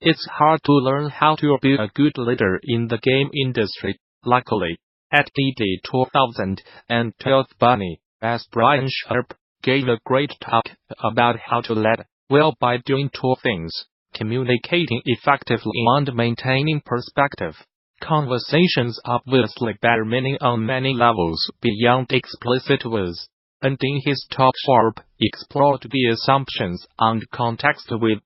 It's hard to learn how to be a good leader in the game industry. Luckily, at DD 2012, Bunny, as Brian Sharp, gave a great talk about how to lead well by doing two things: communicating effectively and maintaining perspective. Conversations obviously bear meaning on many levels beyond explicit words, and in his talk Sharp explored the assumptions and context with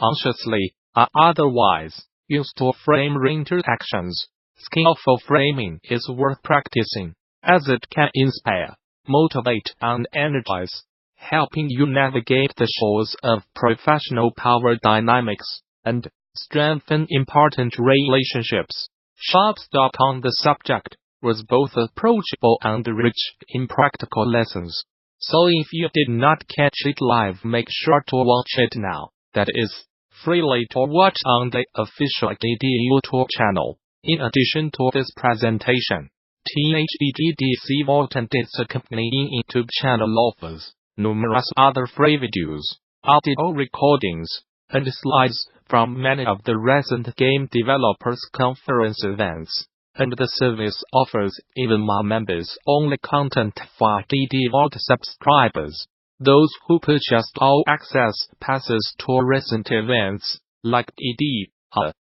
consciously or otherwise used to frame interactions. Skillful framing is worth practicing, as it can inspire, motivate, and energize, helping you navigate the shores of professional power dynamics and strengthen important relationships. Sharp's talk on the subject was both approachable and rich in practical lessons. So if you did not catch it live, make sure to watch it now. That is, freely to watch on the official DD YouTube channel. In addition to this presentation, THEDDC Vault and its accompanying YouTube channel offers numerous other free videos, audio recordings, and slides from many of the recent game developers conference events, and the service offers even more members-only content for DD Vault subscribers. Those who purchased all access passes to recent events, like DD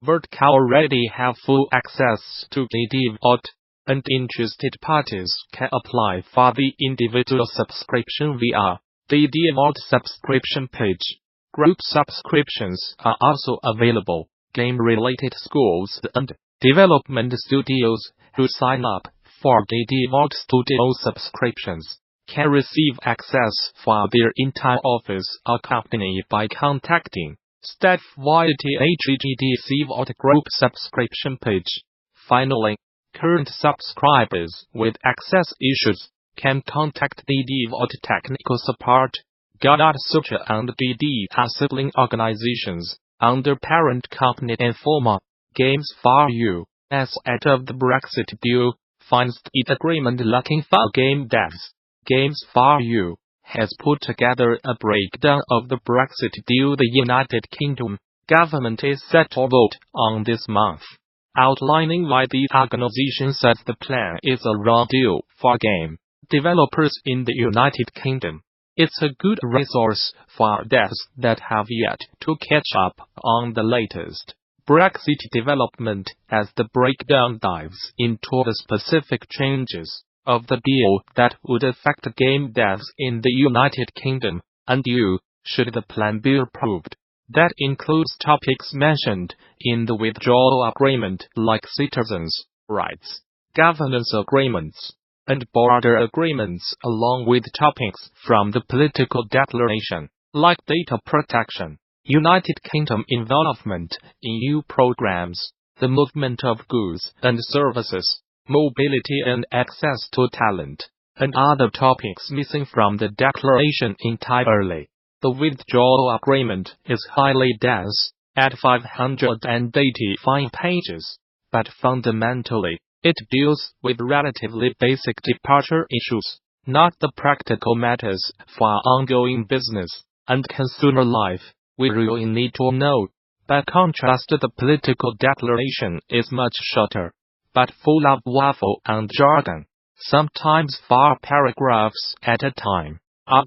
Vault, already have full access to DD Vault, and interested parties can apply for the individual subscription via the DD Vault subscription page. Group subscriptions are also available. Game-related schools and development studios who sign up for DD Vault Studio subscriptions can receive access for their entire office or company by contacting staff via the THEDDC Vault Group subscription page. Finally, current subscribers with access issues can contact DD Vault technical support. Gamasutra and DD are sibling organizations under parent company Informa. Games4U, as part of the Brexit deal, finds the agreement lacking for game devs. Games4U has put together a breakdown of the Brexit deal the United Kingdom government is set to vote on this month, outlining why the organization says the plan is a raw deal for game developers in the United Kingdom. It's a good resource for devs that have yet to catch up on the latest Brexit development, as the breakdown dives into the specific changes of the deal that would affect game devs in the United Kingdom, and should the plan be approved. That includes topics mentioned in the withdrawal agreement like citizens' rights, governance agreements, and border agreements, along with topics from the political declaration, like data protection, United Kingdom involvement in EU programs, the movement of goods and services, mobility and access to talent, and other topics missing from the declaration entirely. The withdrawal agreement is highly dense, at 585 pages, but fundamentally, it deals with relatively basic departure issues, not the practical matters for ongoing business and consumer life we really need to know. By contrast, the political declaration is much shorter, but full of waffle and jargon, sometimes 4 paragraphs at a time.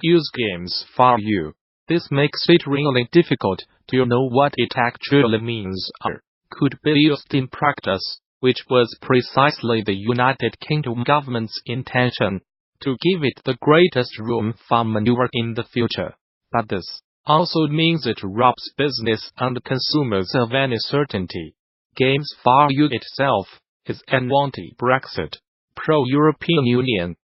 Use Games4U. This makes it really difficult to know what it actually means or could be used in practice, which was precisely the United Kingdom government's intention, to give it the greatest room for maneuver in the future. But this also means it robs business and consumers of any certainty. Games4U itself is an anti-Brexit, pro-European Union,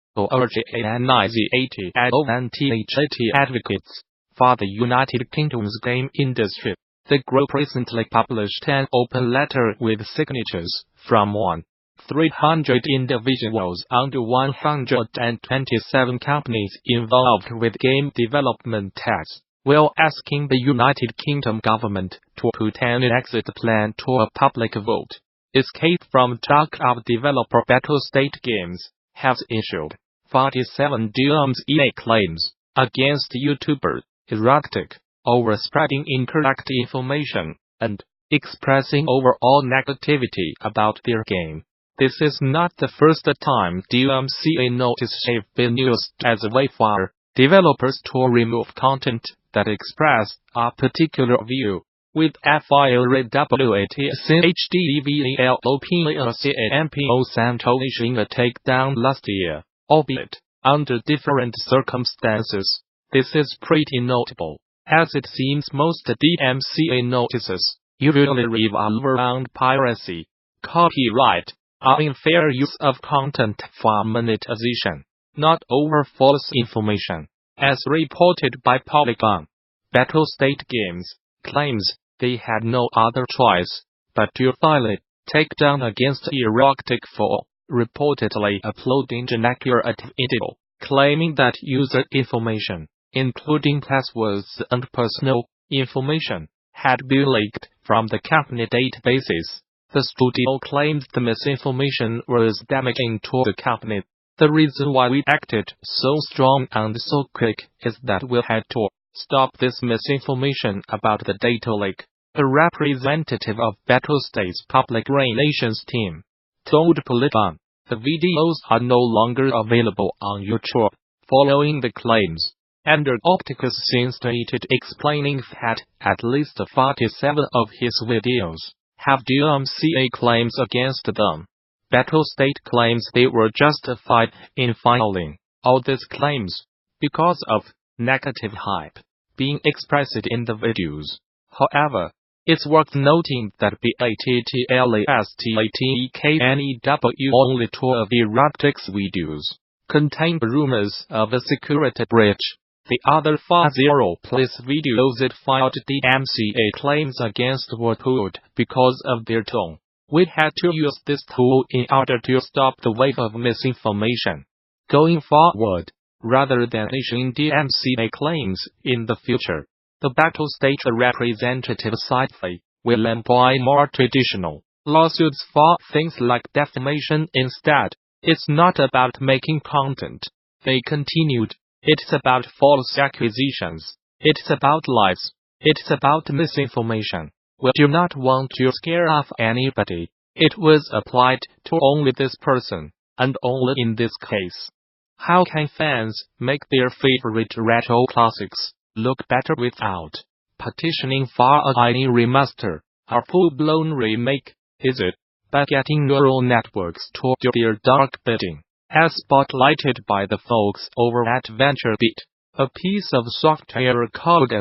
advocates for the United Kingdom's game industry. The group recently published an open letter with signatures from 1,300 individuals and 127 companies involved with game development tasks, while asking the United Kingdom government to put an exit plan to a public vote. Escape from talk of developer Battlestate Games has issued 47 DMCA claims against YouTuber Erratic over spreading incorrect information and expressing overall negativity about their game. This is not the first time DMCA notice have been used as a way for developers to remove content that express a particular view. With FIRAWATSNHDEVELOPACAMPO issuing a takedown last year, albeit under different circumstances. This is pretty notable, as it seems most DMCA notices usually revolve around piracy, copyright, or unfair use of content for monetization, not over false information. As reported by Polygon, Battlestate Games claims they had no other choice but to file a takedown against Eroctic for reportedly uploading inaccurate video, claiming that user information, including passwords and personal information, had been leaked from the company databases. The studio claimed the misinformation was damaging to the company. The reason why we acted so strong and so quick is that we had to stop this misinformation about the data leak. A representative of Battlestate's public relations team told Polygon the videos are no longer available on YouTube, following the claims. Andrew Opticus since stated explaining that at least 47 of his videos have DMCA claims against them. Battlestate claims they were justified in filing all these claims because of negative hype being expressed in the videos. However, it's worth noting that BATTLASTATEKNEW only 2 of Eroctic's videos contain rumors of a security breach. The other 40+ videos it filed DMCA claims against were pulled because of their tone. We had to use this tool in order to stop the wave of misinformation. Going forward, rather than issuing DMCA claims in the future, the Battlestate representative slightly will employ more traditional lawsuits for things like defamation instead. It's not about making content, they continued. It's about false accusations. It's about lies. It's about misinformation. We do not want to scare off anybody. It was applied to only this person, and only in this case. How can fans make their favorite retro classics look better without petitioning for a tiny remaster or full-blown remake? Is it by getting neural networks to do their dark bidding, as spotlighted by the folks over at VentureBeat? A piece of software called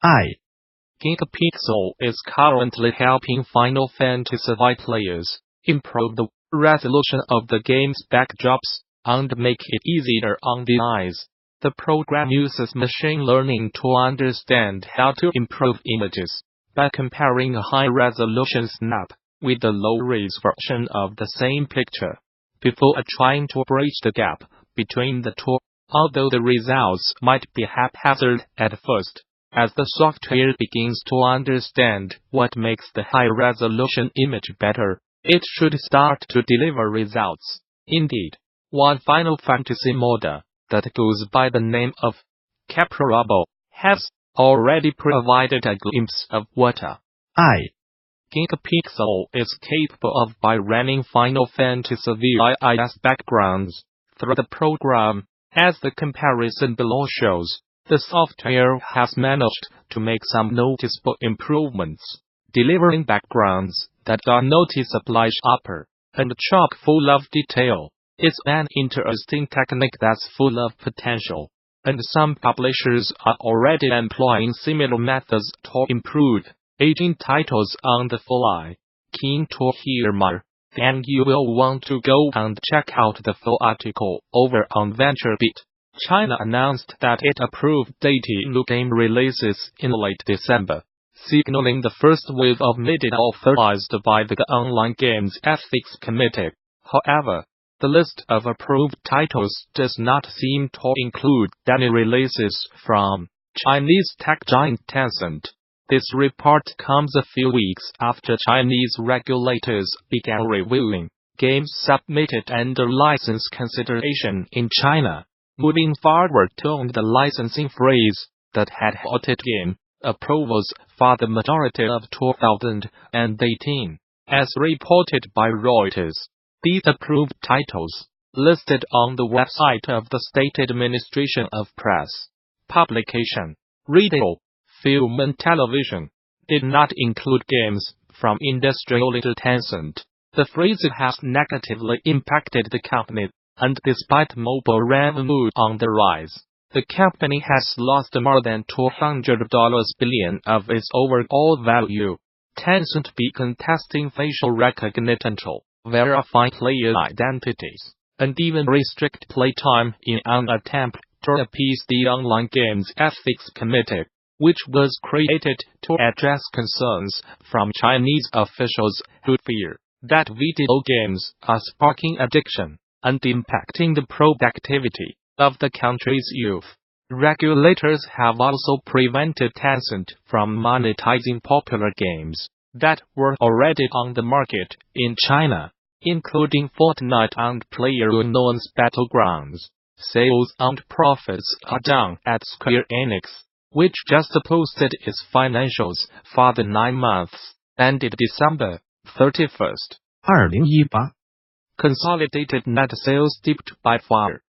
Gamasutra is currently helping Final Fantasy V players improve the resolution of the game's backdrops and make it easier on the eyes. The program uses machine learning to understand how to improve images by comparing a high-resolution snap with a low-res version of the same picture, before trying to bridge the gap between the two. Although the results might be haphazard at first, as the software begins to understand what makes the high-resolution image better, it should start to deliver results. Indeed, one Final Fantasy modder that goes by the name of Caprarabo has already provided a glimpse of what a Gigapixel is capable of by running Final Fantasy VI's backgrounds through the program. As the comparison below shows, the software has managed to make some noticeable improvements, delivering backgrounds that are noticeably sharper and chock full of detail. It's an interesting technique that's full of potential, and some publishers are already employing similar methods to improve aging titles on the fly. Keen to hear more? Then you will want to go and check out the full article over on VentureBeat. China announced that it approved dating game releases in late December, signaling the first wave of media authorized by the Online Games Ethics Committee. However, the list of approved titles does not seem to include any releases from Chinese tech giant Tencent. This report comes a few weeks after Chinese regulators began reviewing games submitted under license consideration in China, moving forward to the licensing freeze that had halted game approvals for the majority of 2018, as reported by Reuters. These approved titles, listed on the website of the State Administration of Press, Publication, Radio, Film and Television, did not include games from industrial leader Tencent. The freeze has negatively impacted the company, and despite mobile revenue on the rise, the company has lost more than $200 billion of its overall value. Tencent began testing facial recognition to verify player identities, and even restrict playtime in an attempt to appease the Online Games Ethics Committee, which was created to address concerns from Chinese officials who fear that video games are sparking addiction and impacting the productivity of the country's youth. Regulators have also prevented Tencent from monetizing popular games that were already on the market in China, including Fortnite and PlayerUnknown's Battlegrounds. Sales and profits are down at Square Enix, which just posted its financials for the 9 months ended December 31st. 2018 Consolidated net sales dipped by far.